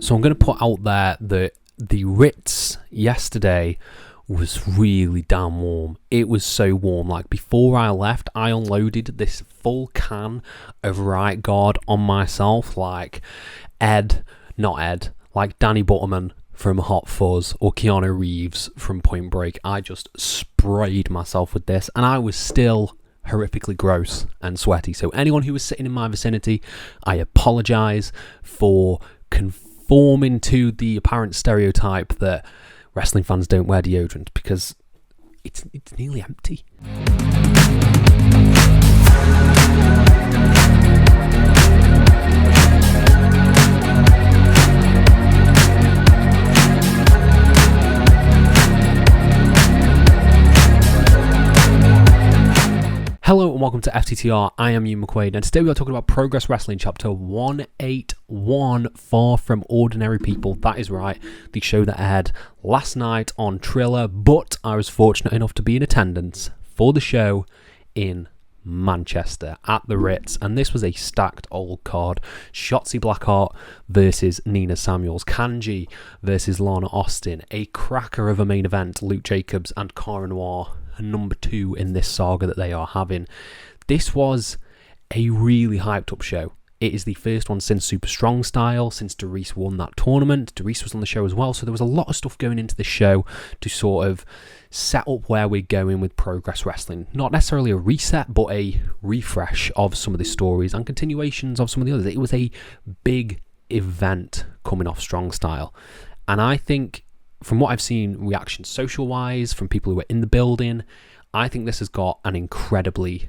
So I'm going to put out there that the Ritz yesterday was really damn warm. It was so warm. Like, before I left, I unloaded this full can of Right Guard on myself, like like Danny Butterman from Hot Fuzz or Keanu Reeves from Point Break. I just sprayed myself with this, and I was still horrifically gross and sweaty. So anyone who was sitting in my vicinity, I apologise for conforming to the apparent stereotype that wrestling fans don't wear deodorant, because it's nearly empty. Hello and welcome to FTTR. I am Hugh McQuaid, and today we are talking about Progress Wrestling Chapter 181, Far From Ordinary People. That is right, the show that aired last night on Triller, but I was fortunate enough to be in attendance for the show in Manchester at the Ritz, and this was a stacked old card. Shotzi Blackheart versus Nina Samuels, Kanji versus Lana Austin, a cracker of a main event, Luke Jacobs and Cara Noir, number 2 in this saga that they are having. This was a really hyped up show. It is the first one since Super Strong Style, since Doris won that tournament. Doris was on the show as well, so there was a lot of stuff going into the show to sort of set up where we're going with Progress Wrestling. Not necessarily a reset, but a refresh of some of the stories and continuations of some of the others. It was a big event coming off Strong Style, and I think, from what I've seen reactions social-wise, from people who were in the building, I think this has got an incredibly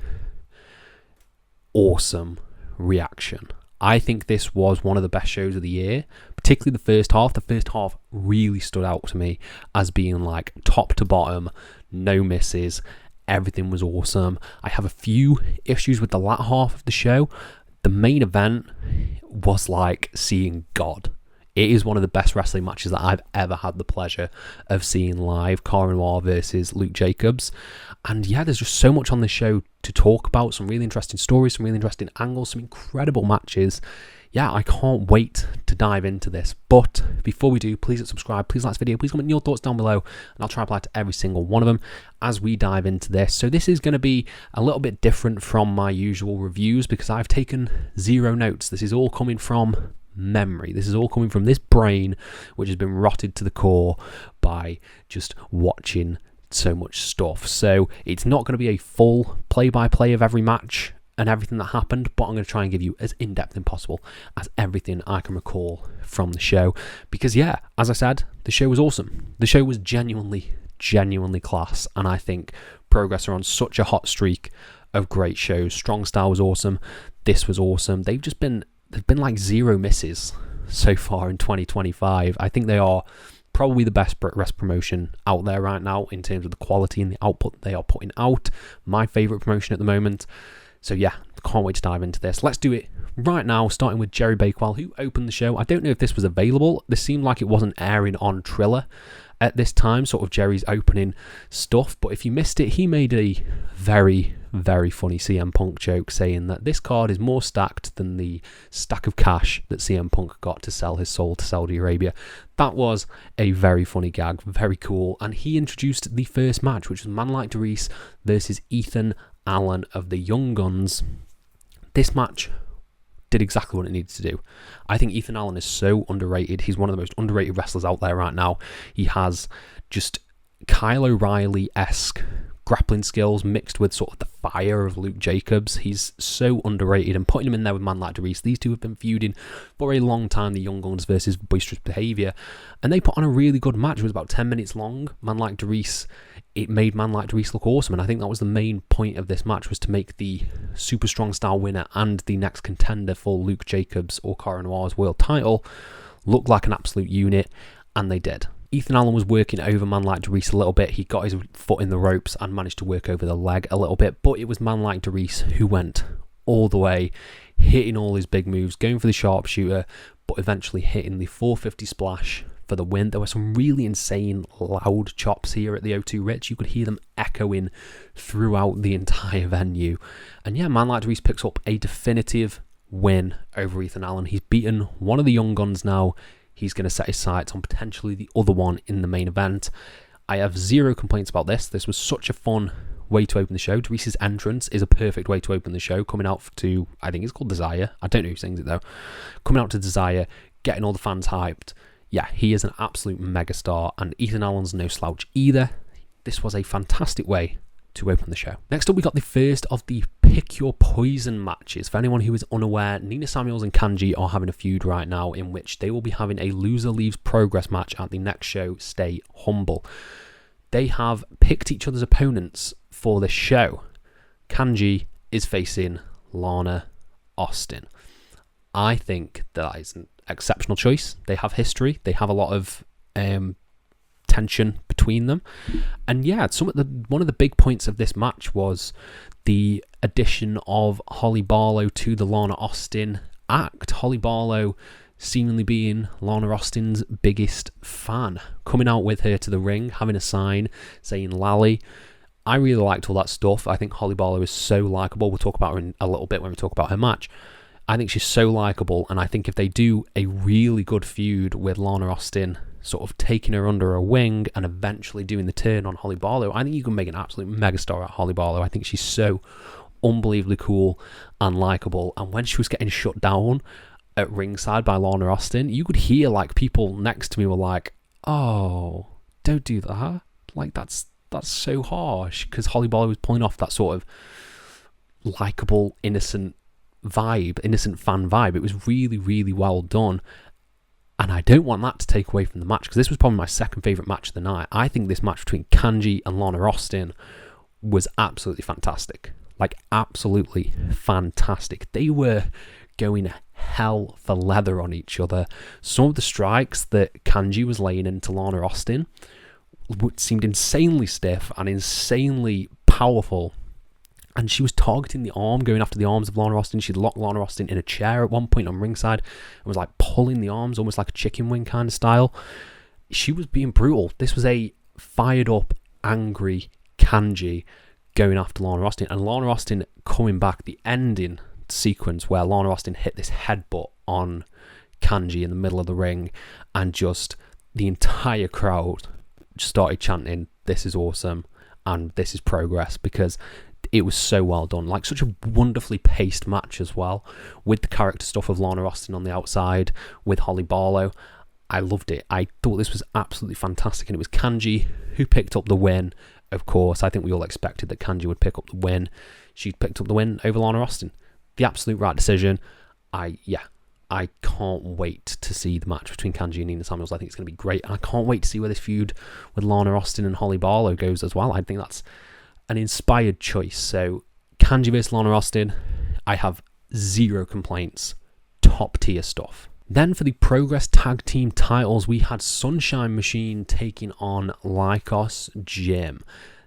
awesome reaction. I think this was one of the best shows of the year, particularly the first half. The first half really stood out to me as being like top to bottom, no misses, everything was awesome. I have a few issues with the latter half of the show. The main event was like seeing God. It is one of the best wrestling matches that I've ever had the pleasure of seeing live. Cara Noir versus Luke Jacobs. And yeah, there's just so much on this show to talk about. Some really interesting stories, some really interesting angles, some incredible matches. Yeah, I can't wait to dive into this. But before we do, please subscribe, please like this video, please comment your thoughts down below, and I'll try to reply to every single one of them as we dive into this. So this is going to be a little bit different from my usual reviews because I've taken 0 notes. This is all coming from memory. This is all coming from this brain, which has been rotted to the core by just watching so much stuff. So it's not going to be a full play-by-play of every match and everything that happened, but I'm going to try and give you as in-depth as possible as everything I can recall from the show. Because yeah, as I said, the show was awesome. The show was genuinely class, and I think Progress are on such a hot streak of great shows. Strong Style was awesome. This was awesome. There's been like 0 misses so far in 2025. I think they are probably the best Brit promotion out there right now in terms of the quality and the output they are putting out. My favourite promotion at the moment. So yeah, can't wait to dive into this. Let's do it right now, starting with Jerry Bakewell, who opened the show. I don't know if this was available. This seemed like it wasn't airing on Triller at this time, sort of Jerry's opening stuff. But if you missed it, he made a very funny CM Punk joke saying that this card is more stacked than the stack of cash that CM Punk got to sell his soul to Saudi Arabia. That was a very funny gag, very cool. And he introduced the first match, which was Man Like Doris versus Ethan Allen of the Young Guns. This match did exactly what it needed to do. I think Ethan Allen is so underrated. He's one of the most underrated wrestlers out there right now. He has just Kyle O'Reilly-esque grappling skills mixed with sort of the fire of Luke Jacobs. He's so underrated, and putting him in there with Man Like Doris, these two have been feuding for a long time, the Young Guns versus Boisterous Behaviour, and they put on a really good match. It was about 10 minutes long. Man Like Doris, it made Man Like Doris look awesome, and I think that was the main point of this match, was to make the Super Strong Style winner and the next contender for Luke Jacobs or Cara Noir's world title look like an absolute unit, and they did. Ethan Allen was working over Man Like Doris a little bit. He got his foot in the ropes and managed to work over the leg a little bit, but it was Man Like Doris who went all the way, hitting all his big moves, going for the sharpshooter, but eventually hitting the 450 splash for the win. There were some really insane loud chops here at the O2 Ritz. You could hear them echoing throughout the entire venue. And yeah, Man Like Doris picks up a definitive win over Ethan Allen. He's beaten one of the Young Guns now. he's going to set his sights on potentially the other one in the main event. I have zero complaints about this. This was such a fun way to open the show. Dries' entrance is a perfect way to open the show, coming out to, I think it's called Desire. I don't know who sings it though. Coming out to Desire, getting all the fans hyped. Yeah, he is an absolute megastar, and Ethan Allen's no slouch either. This was a fantastic way to open the show. Next up, we got the first of the Pick Your Poison matches. For anyone who is unaware, Nina Samuels and Kanji are having a feud right now in which they will be having a loser leaves progress match at the next show, Stay Humble. They have picked each other's opponents for this show. Kanji is facing Lana Austin. I think that is an exceptional choice. They have history. They have a lot of tension between them, and yeah, one of the big points of this match was the addition of Holly Barlow to the Lana Austin act. Holly Barlow seemingly being Lana Austin's biggest fan, coming out with her to the ring, having a sign saying Lally. I really liked all that stuff. I think Holly Barlow is so likable. We'll talk about her in a little bit when we talk about her match. I think she's so likable, and I think if they do a really good feud with Lana Austin, sort of taking her under her wing and eventually doing the turn on Holly Barlow, I think you can make an absolute megastar at Holly Barlow. I think she's so unbelievably cool and likable, and when she was getting shut down at ringside by Lana Austin, you could hear like people next to me were like, "Oh, don't do that! Like that's so harsh," because Holly Barlow was pulling off that sort of likable, innocent fan vibe. It was really, really well done. And I don't want that to take away from the match, because this was probably my second favourite match of the night. I think this match between Kanji and Lana Austin was absolutely fantastic. Like, absolutely fantastic. They were going hell for leather on each other. Some of the strikes that Kanji was laying into Lana Austin seemed insanely stiff and insanely powerful. And she was targeting the arm, going after the arms of Lana Austin. She'd locked Lana Austin in a chair at one point on ringside and was like pulling the arms, almost like a chicken wing kind of style. She was being brutal. This was a fired up, angry Kanji going after Lana Austin. And Lana Austin coming back, the ending sequence where Lana Austin hit this headbutt on Kanji in the middle of the ring, and just the entire crowd just started chanting, "This is awesome," and "This is progress," because it was so well done. Like, such a wonderfully paced match as well, with the character stuff of Lana Austin on the outside, with Holly Barlow. I loved it. I thought this was absolutely fantastic, and it was Kanji who picked up the win. Of course, I think we all expected that Kanji would pick up the win. She picked up the win over Lana Austin. The absolute right decision. I can't wait to see the match between Kanji and Nina Samuels. I think it's going to be great, and I can't wait to see where this feud with Lana Austin and Holly Barlow goes as well. I think that's an inspired choice. So Kanji vs Lana Austin, I have zero complaints. Top tier stuff. Then for the Progress Tag Team titles, we had Sunshine Machine taking on Lycos Gym.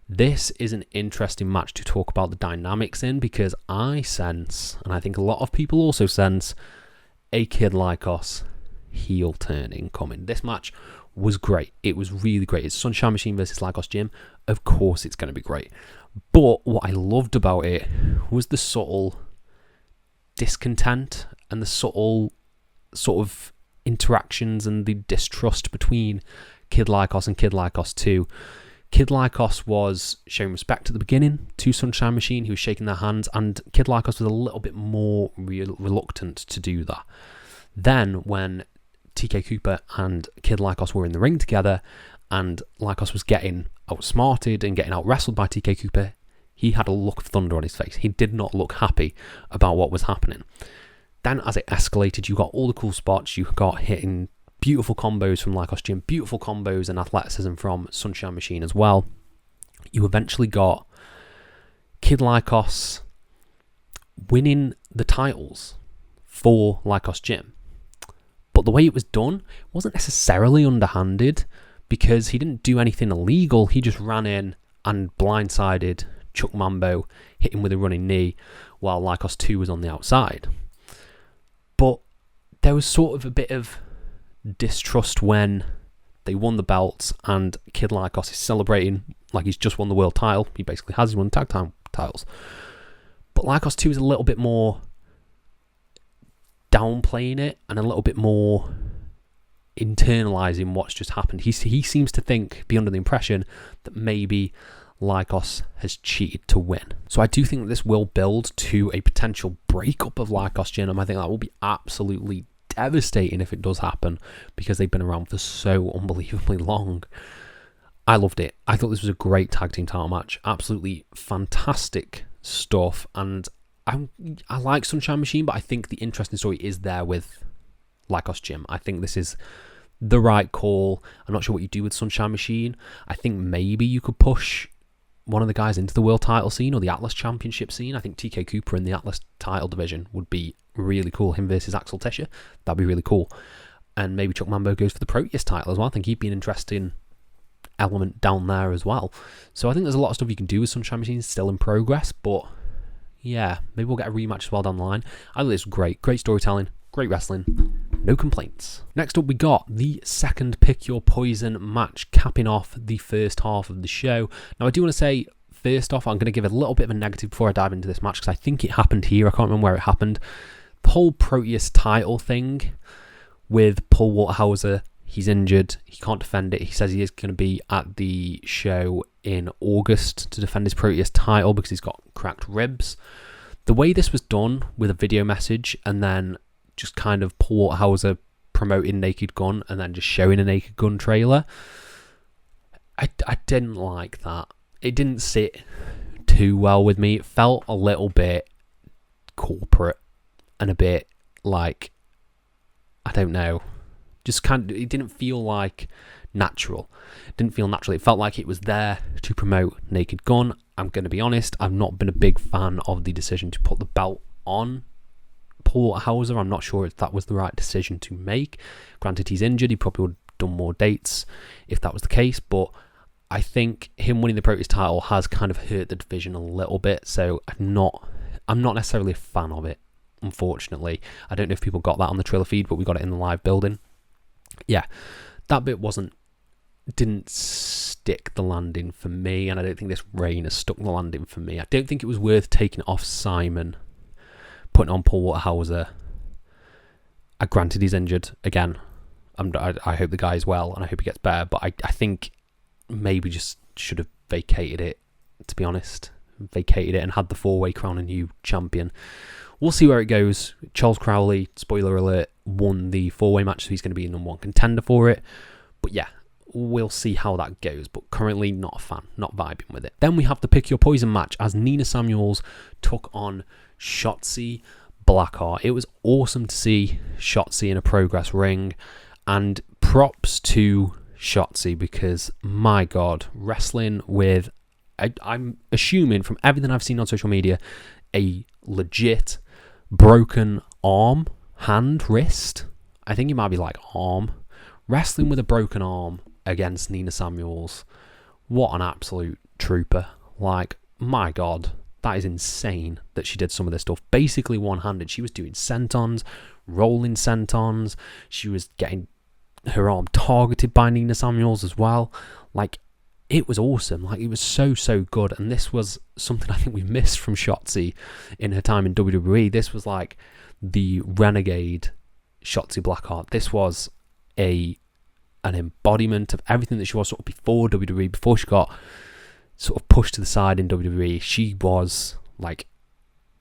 This is an interesting match to talk about the dynamics in, because I sense, and I think a lot of people also sense, a Kid Lycos heel turning coming. This match was great. It was really great. It's Sunshine Machine versus Lycos Gym. Of course it's going to be great. But what I loved about it was the subtle discontent and the subtle sort of interactions and the distrust between Kid Lycos and Kid Lycos 2. Kid Lycos was showing respect at the beginning to Sunshine Machine. He was shaking their hands, and Kid Lycos was a little bit more reluctant to do that. Then when TK Cooper and Kid Lycos were in the ring together, and Lycos was getting outsmarted and getting out-wrestled by TK Cooper, he had a look of thunder on his face. He did not look happy about what was happening. Then as it escalated, you got all the cool spots. You got hitting beautiful combos from Lycos Gym, beautiful combos and athleticism from Sunshine Machine as well. You eventually got Kid Lycos winning the titles for Lycos Gym. But the way it was done wasn't necessarily underhanded, because he didn't do anything illegal. He just ran in and blindsided Chuck Mambo, hit him with a running knee, while Lycos 2 was on the outside. But there was sort of a bit of distrust when they won the belts, and Kid Lycos is celebrating like he's just won the world title. He basically has won tag time titles. But Lycos 2 is a little bit more downplaying it and a little bit more internalizing what's just happened. He seems to be under the impression that maybe Lycos has cheated to win. So I do think that this will build to a potential breakup of Lycos Gym. I think that will be absolutely devastating if it does happen, because they've been around for so unbelievably long. I loved it. I thought this was a great tag team title match. Absolutely fantastic stuff. And I like Sunshine Machine, but I think the interesting story is there with Lycos Gym. I think this is the right call. I'm not sure what you do with Sunshine Machine. I think maybe you could push one of the guys into the world title scene or the Atlas Championship scene. I think TK Cooper in the Atlas title division would be really cool. Him versus Axel Tischer. That'd be really cool. And maybe Chuck Mambo goes for the Proteus title as well. I think he'd be an interesting element down there as well. So I think there's a lot of stuff you can do with Sunshine Machine still in progress. But yeah, maybe we'll get a rematch as well down the line. I think it's great. Great storytelling. Great wrestling. No complaints. Next up, we got the second Pick Your Poison match, capping off the first half of the show. Now, I do want to say, first off, I'm going to give a little bit of a negative before I dive into this match, because I think it happened here. I can't remember where it happened. The whole Proteus title thing with Paul Waterhauser, he's injured. He can't defend it. He says he is going to be at the show in August to defend his Proteus title because he's got cracked ribs. The way this was done with a video message and then just kind of Paul Waterhauser promoting Naked Gun and then just showing a Naked Gun trailer, I didn't like that. It didn't sit too well with me. It felt a little bit corporate and a bit like, I don't know, just kind of, it didn't feel like natural. It didn't feel natural. It felt like it was there to promote Naked Gun. I'm going to be honest, I've not been a big fan of the decision to put the belt on Paul Waterhauser. I'm not sure if that was the right decision to make. Granted, he's injured. He probably would have done more dates if that was the case, but I think him winning the Proteus title has kind of hurt the division a little bit, so I'm not necessarily a fan of it, unfortunately. I don't know if people got that on the trailer feed, but we got it in the live building. Yeah, that bit didn't stick the landing for me, and I don't think this reign has stuck the landing for me. I don't think it was worth taking it off Simon, putting on Paul Waterhauser. Granted, he's injured again. I hope the guy is well, and I hope he gets better, but I think maybe just should have vacated it, to be honest. Vacated it and had the four-way crown a new champion. We'll see where it goes. Charles Crowley, spoiler alert, won the four-way match, so he's going to be the number one contender for it. But yeah, we'll see how that goes. But currently not a fan, not vibing with it. Then we have the Pick Your Poison match as Nina Samuels took on Shotzi Blackheart. It was awesome to see Shotzi in a Progress ring, and props to Shotzi, because my God, wrestling with, I'm assuming from everything I've seen on social media, a legit broken arm, hand, wrist. I think it might be like arm. Wrestling with a broken arm against Nina Samuels. What an absolute trooper. Like, my God, that is insane that she did some of this stuff. Basically one-handed. She was doing sentons, rolling sentons. She was getting her arm targeted by Nina Samuels as well. Like, it was awesome. Like, it was so good. And this was something I think we missed from Shotzi in her time in WWE. This was like the renegade Shotzi Blackheart. This was an embodiment of everything that she was sort of before WWE, before she got sort of pushed to the side in WWE. She was like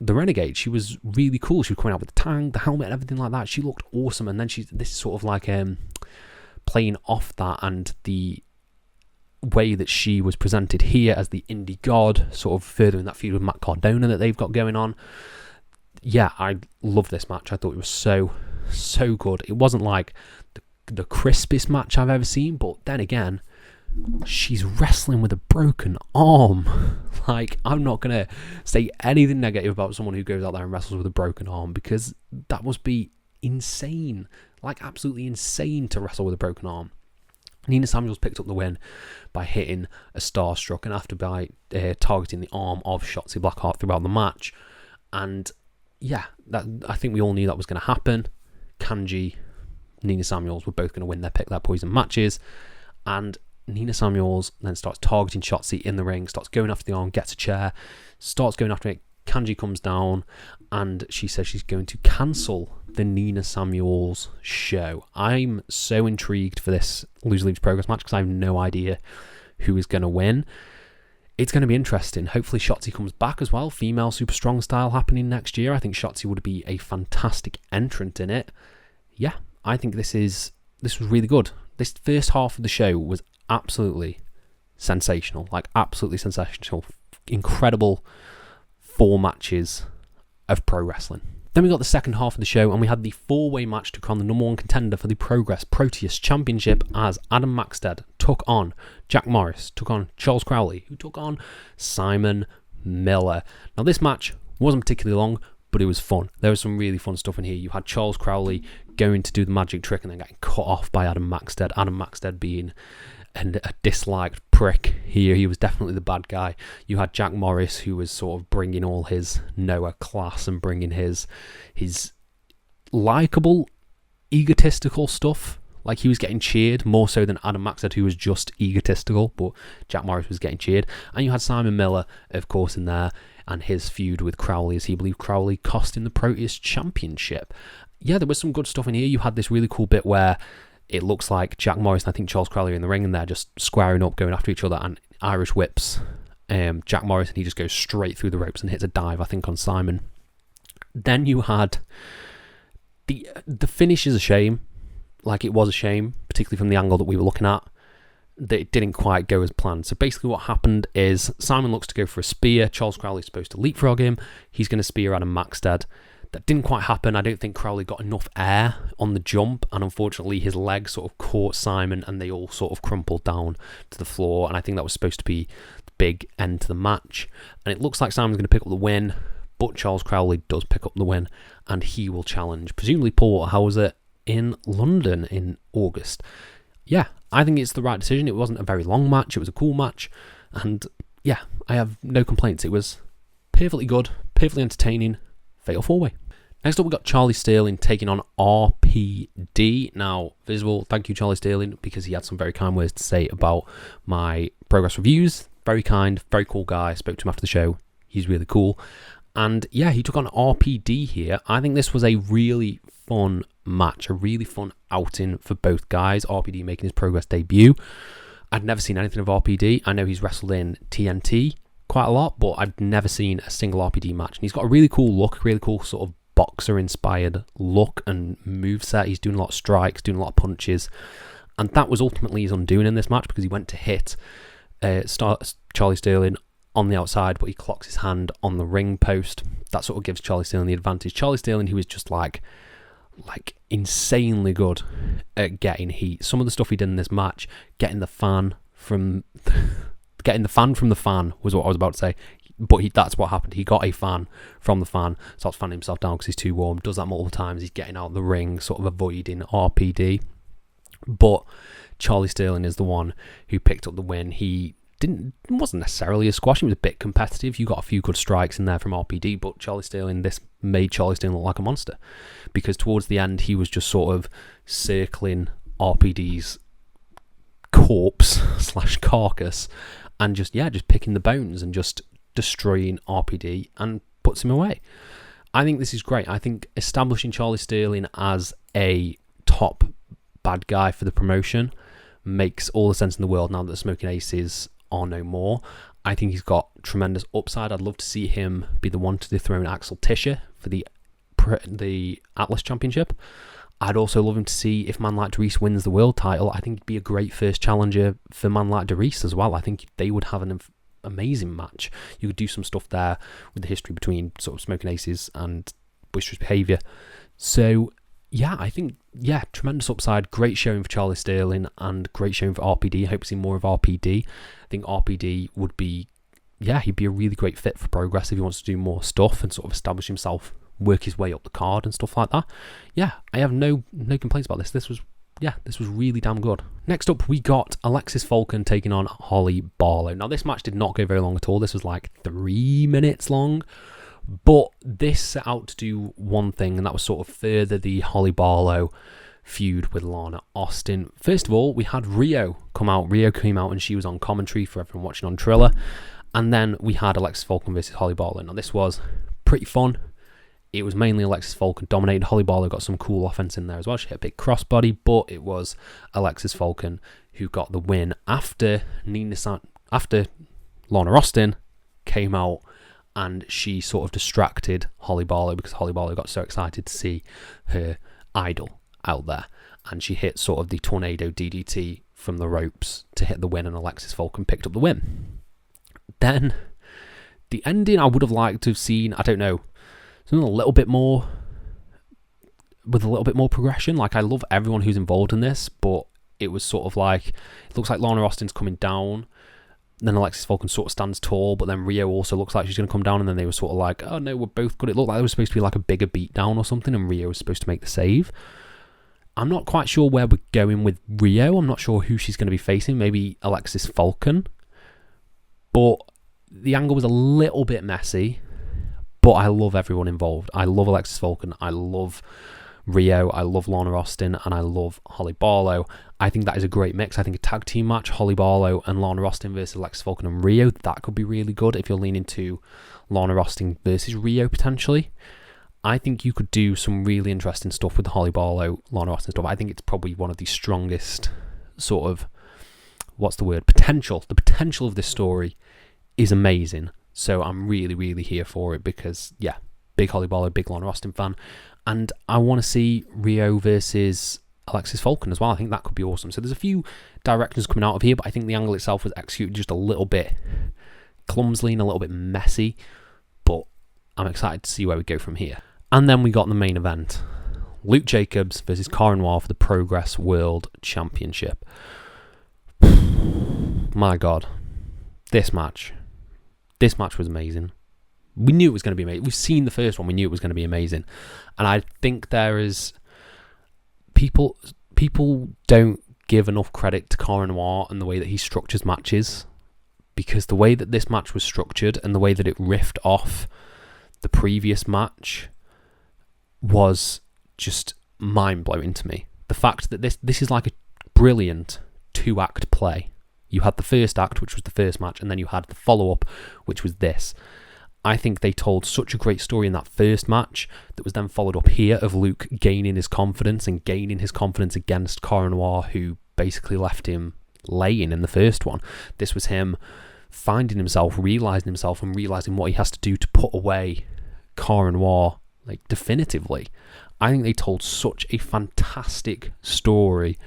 the renegade. She was really cool. She was coming out with the tang, the helmet, and everything like that. She looked awesome. And then this is sort of like playing off that and the way that she was presented here as the indie god, sort of furthering that feud with Matt Cardona that they've got going on. Yeah, I love this match. I thought it was so good. It wasn't like the crispest match I've ever seen, but then again, she's wrestling with a broken arm. Like, I'm not going to say anything negative about someone who goes out there and wrestles with a broken arm, because that must be insane. Like, absolutely insane to wrestle with a broken arm. Nina Samuels picked up the win by hitting a Starstruck, and after by targeting the arm of Shotzi Blackheart throughout the match. And yeah, I think we all knew that was going to happen. Kanji, Nina Samuels were both going to win their Pick Their Poison matches, and Nina Samuels then starts targeting Shotzi in the ring, starts going after the arm, gets a chair, starts going after it, Kanji comes down and she says she's going to cancel the Nina Samuels show. I'm so intrigued for this Loser Leaves Progress match because I have no idea who is going to win. It's going to be interesting. Hopefully Shotzi comes back as well. Female Super Strong style happening next year. I think Shotzi would be a fantastic entrant in it. Yeah, I think this was really good. This first half of the show was absolutely sensational. Like, absolutely sensational. Incredible 4 matches of pro wrestling. Then we got the second half of the show, and we had the 4-way match to crown the number 1 contender for the Progress Proteus Championship, as Adam Maxted took on Jack Morris, took on Charles Crowley, who took on Simon Miller. Now, this match wasn't particularly long, but it was fun. There was some really fun stuff in here. You had Charles Crowley going to do the magic trick and then getting cut off by Adam Maxted. Adam Maxted being a disliked prick here. He was definitely the bad guy. You had Jack Morris, who was sort of bringing all his Noah class and bringing his likeable, egotistical stuff. Like, he was getting cheered more so than Adam Maxted, who was just egotistical, but Jack Morris was getting cheered. And you had Simon Miller, of course, in there, and his feud with Crowley, as he believed Crowley cost him the Proteus Championship. Yeah, there was some good stuff in here. You had this really cool bit where it looks like Jack Morris and I think Charles Crowley are in the ring, and they're just squaring up, going after each other, and Irish whips Jack Morris, and he just goes straight through the ropes and hits a dive, I think, on Simon. Then you had the finish is a shame. Like, it was a shame, particularly from the angle that we were looking at, that it didn't quite go as planned. So basically what happened is Simon looks to go for a spear. Charles Crowley's supposed to leapfrog him. He's going to spear Adam Maxted. That didn't quite happen. I don't think Crowley got enough air on the jump, and unfortunately his leg sort of caught Simon and they all sort of crumpled down to the floor, and I think that was supposed to be the big end to the match. And it looks like Simon's going to pick up the win, but Charles Crowley does pick up the win, and he will challenge, presumably, Paul Hauser in London in August. Yeah, I think it's the right decision. It wasn't a very long match. It was a cool match, and yeah, I have no complaints. It was perfectly good, perfectly entertaining. Fatal 4-way. Next up, we got Charlie Sterling taking on RPD. Now, Visible, thank you, Charlie Sterling, because he had some very kind words to say about my Progress reviews. Very kind, very cool guy. I spoke to him after the show. He's really cool. And yeah, he took on RPD here. I think this was a really fun match, a really fun outing for both guys. RPD making his Progress debut. I'd never seen anything of RPD. I know he's wrestled in TNT quite a lot, but I've never seen a single RPD match. And he's got a really cool look, really cool sort of boxer-inspired look and moveset. He's doing a lot of strikes, doing a lot of punches. And that was ultimately his undoing in this match, because he went to hit Charlie Sterling on the outside, but he clocks his hand on the ring post. That sort of gives Charlie Sterling the advantage. Charlie Sterling, who is just like insanely good at getting heat. Some of the stuff he did in this match, getting the fan from the fan was what I was about to say, but that's what happened. He got a fan from the fan, starts fanning himself down because he's too warm, does that multiple times. He's getting out of the ring, sort of avoiding RPD, but Charlie Sterling is the one who picked up the win. It wasn't necessarily a squash, it was a bit competitive. You got a few good strikes in there from RPD, but this made Charlie Sterling look like a monster, because towards the end he was just sort of circling RPD's corpse / carcass and just picking the bones and just destroying RPD, and puts him away. I think this is great. I think establishing Charlie Sterling as a top bad guy for the promotion makes all the sense in the world now that the Smoking Aces are no more. I think he's got tremendous upside. I'd love to see him be the one to dethrone Axel Tischer for the Atlas Championship. I'd also love him to see if man like Dries wins the world title. I think he'd be a great first challenger for man like Dries as well. I think they would have an amazing match. You could do some stuff there with the history between sort of Smoking Aces and Boisterous Behaviour. So yeah, I think, tremendous upside. Great showing for Charlie Sterling and great showing for RPD. I hope to see more of RPD. I think RPD would be, he'd be a really great fit for Progress if he wants to do more stuff and sort of establish himself, work his way up the card and stuff like that. Yeah, I have no complaints about this. This was really damn good. Next up, we got Alexis Falcon taking on Holly Barlow. Now, this match did not go very long at all. This was like 3 minutes long. But this set out to do one thing, and that was sort of further the Holly Barlow feud with Lana Austin. First of all, we had Rio come out. Rio came out and she was on commentary for everyone watching on Triller. And then we had Alexis Falcon versus Holly Barlow. Now, this was pretty fun. It was mainly Alexis Falcon dominated. Holly Barlow got some cool offense in there as well. She hit a big crossbody, but it was Alexis Falcon who got the win after Lorna Austin came out and she sort of distracted Holly Barlow because Holly Barlow got so excited to see her idol out there. And she hit sort of the tornado DDT from the ropes to hit the win, and Alexis Falcon picked up the win. Then the ending I would have liked to have seen, I don't know, something a little bit more, with a little bit more progression. Like, I love everyone who's involved in this, but it was sort of like, it looks like Lorna Austin's coming down, then Alexis Falcon sort of stands tall, but then Rio also looks like she's going to come down, and then they were sort of like, oh no, we're both good. It looked like there was supposed to be like a bigger beatdown or something, and Rio was supposed to make the save. I'm not quite sure where we're going with Rio. I'm not sure who she's going to be facing. Maybe Alexis Falcon. But the angle was a little bit messy. But I love everyone involved. I love Alexis Falcon. I love Rio. I love Lorna Austin. And I love Holly Barlow. I think that is a great mix. I think a tag team match, Holly Barlow and Lorna Austin versus Alexis Falcon and Rio, that could be really good if you're leaning to Lorna Austin versus Rio potentially. I think you could do some really interesting stuff with the Holly Barlow, Lorna Austin stuff. I think it's probably one of the strongest sort of, potential. The potential of this story is amazing. So I'm really, really here for it because, yeah, big Holly Barlow, big Lorna Austin fan. And I want to see Rio versus Alexis Falcon as well. I think that could be awesome. So there's a few directions coming out of here, but I think the angle itself was executed just a little bit clumsily and a little bit messy. But I'm excited to see where we go from here. And then we got the main event. Luke Jacobs versus Cara Noir for the Progress World Championship. My God. This match was amazing. We knew it was going to be amazing. We've seen the first one. We knew it was going to be amazing. And I think there is... People don't give enough credit to Cara Noir and the way that he structures matches. Because the way that this match was structured and the way that it riffed off the previous match was just mind-blowing to me. The fact that this is like a brilliant 2-act play. You had the first act, which was the first match, and then you had the follow-up, which was this. I think they told such a great story in that first match that was then followed up here of Luke gaining his confidence against Cara Noir, who basically left him laying in the first one. This was him finding himself, realising himself, and realising what he has to do to put away Cara Noir, like, definitively. I think they told such a fantastic story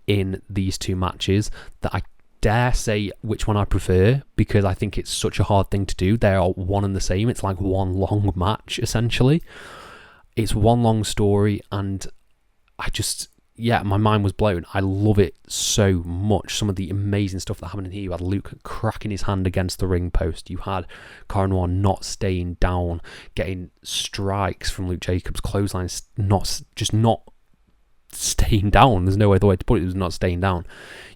in these two matches that I dare say which one I prefer, because I think it's such a hard thing to do. They are one and the same. It's like one long match, essentially. It's one long story, and I just... yeah, my mind was blown. I love it so much. Some of the amazing stuff that happened in here. You had Luke cracking his hand against the ring post. You had Cara Noir not staying down, getting strikes from Luke Jacobs, clotheslines, not staying down. There's no other way to put it. It was not staying down.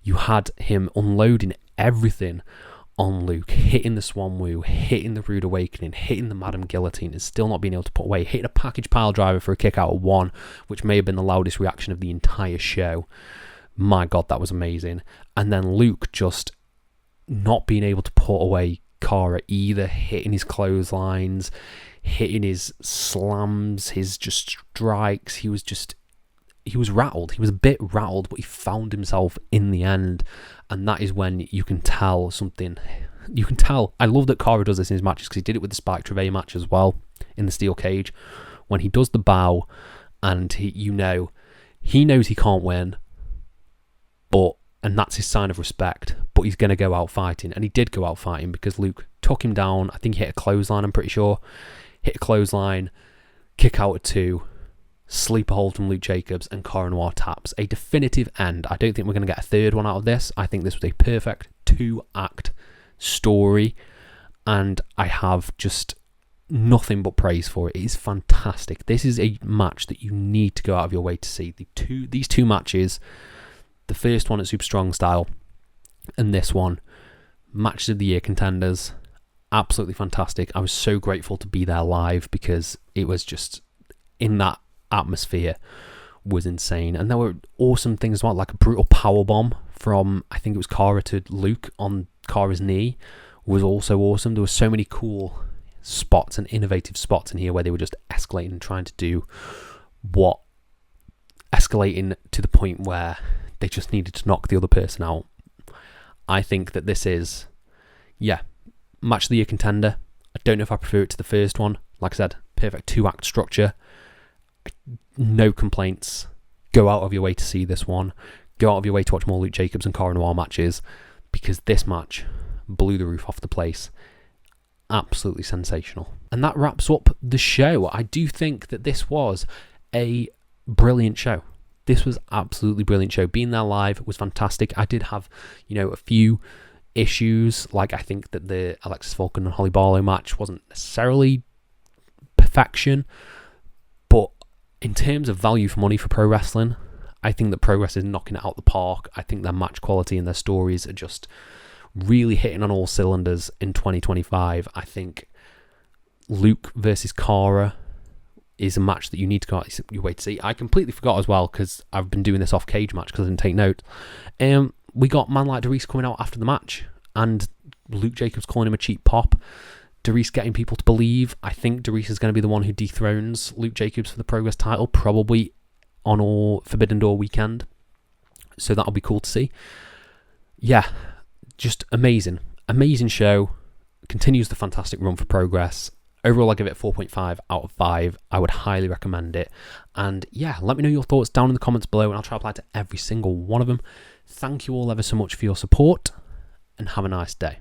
You had him unloading everything on Luke, hitting the Swan Woo, hitting the Rude Awakening, hitting the Madam Guillotine, and still not being able to put away, hitting a package pile driver for a kick out of one, which may have been the loudest reaction of the entire show. My God, that was amazing. And then Luke just not being able to put away Cara either, hitting his clotheslines, hitting his slams, his just strikes. He was rattled. He was a bit rattled, but he found himself in the end. And that is when you can tell something. You can tell. I love that Cara does this in his matches, because he did it with the Spike Trivet match as well in the steel cage. When he does the bow, and he knows he can't win, and that's his sign of respect, but he's going to go out fighting. And he did go out fighting, because Luke took him down. I think he hit a clothesline, I'm pretty sure. Hit a clothesline, kick out at 2. Sleeper hold from Luke Jacobs, and Cara Noir taps. A definitive end. I don't think we're going to get a third one out of this. I think this was a perfect 2-act story, and I have just nothing but praise for it. It is fantastic. This is a match that you need to go out of your way to see. These two matches, the first one at Super Strong Style, and this one, matches of the year contenders. Absolutely fantastic. I was so grateful to be there live, because it was just, in that atmosphere was insane. And there were awesome things as well, like a brutal powerbomb from, I think it was Cara to Luke on Cara's knee, was also awesome. There were so many cool spots and innovative spots in here where they were just escalating and trying to do escalating to the point where they just needed to knock the other person out. I think that this is, match of the year contender. I don't know if I prefer it to the first one. Like I said, perfect 2-act structure. No complaints. Go out of your way to see this one. Go out of your way to watch more Luke Jacobs and Cara Noir matches, because this match blew the roof off the place. Absolutely sensational. And that wraps up the show. I do think that this was a brilliant show. This was absolutely brilliant show. Being there live was fantastic. I did have, a few issues. Like, I think that the Alexis Falcon and Holly Barlow match wasn't necessarily perfection, but in terms of value for money for pro wrestling, I think that Progress is knocking it out the park. I think their match quality and their stories are just really hitting on all cylinders in 2025. I think Luke versus Cara is a match that you need to go out your way to see. I completely forgot as well, because I've been doing this off-cage match because I didn't take note. We got man like Darius coming out after the match, and Luke Jacobs calling him a cheap pop. Darius getting people to believe. I think Darius is going to be the one who dethrones Luke Jacobs for the Progress title, probably on all Forbidden Door weekend. So that'll be cool to see. Yeah, just amazing. Amazing show. Continues the fantastic run for Progress. Overall, I give it 4.5 out of 5. I would highly recommend it. And yeah, let me know your thoughts down in the comments below, and I'll try to reply to every single one of them. Thank you all ever so much for your support, and have a nice day.